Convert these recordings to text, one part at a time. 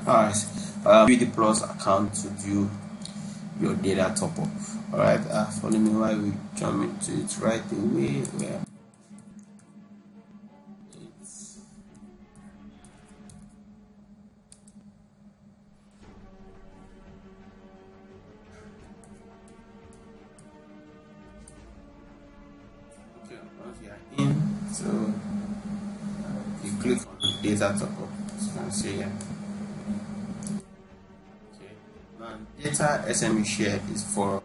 Alright, Qedplus account to do your data top up. Alright, follow me while we jump into it right away. Where it's okay. Once you are in, so you click on data top up. As you can see here. Data SME share is for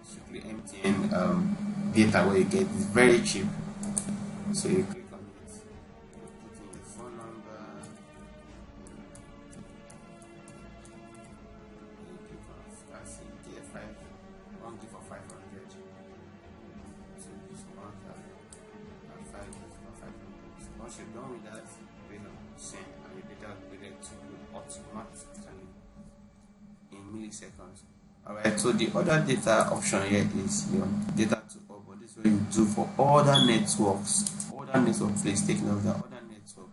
strictly MTN data where you get is very cheap. So you click on it, you put in your phone number, you click on get 1 gig for 500. So this one has 5 gig for 500. So once you're done with that, click on send and your data will be ready to go automatically in milliseconds. Alright, so the other data option here is your data to up, but this is what you do for other networks. Please take note of that other network.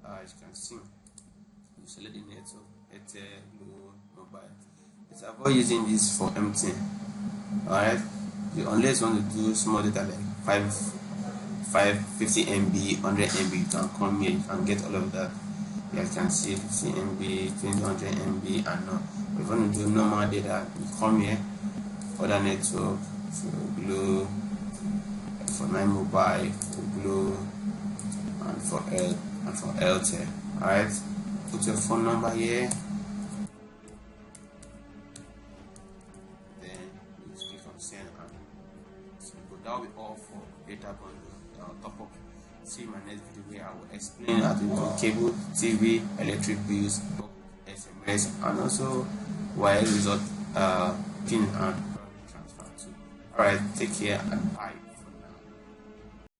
As you can see, you select the network, Airtel, mobile. Let's avoid using this for MTN. Alright, unless you want to do small data like 50 MB, 100 MB, you can come here, you can get all of that. You can see 50 MB, 200 MB, and no. If you want to do normal data, you come here, other network, for Glo, for 9 mobile, for Glo, and for Airtel. Alright, put your phone number here, then you click on send, and so that will be all for data bundle top up. See my next video where I will explain how to do cable, TV, electric bills, SMS, and also wire result pin and transfer too. Alright, take care and bye.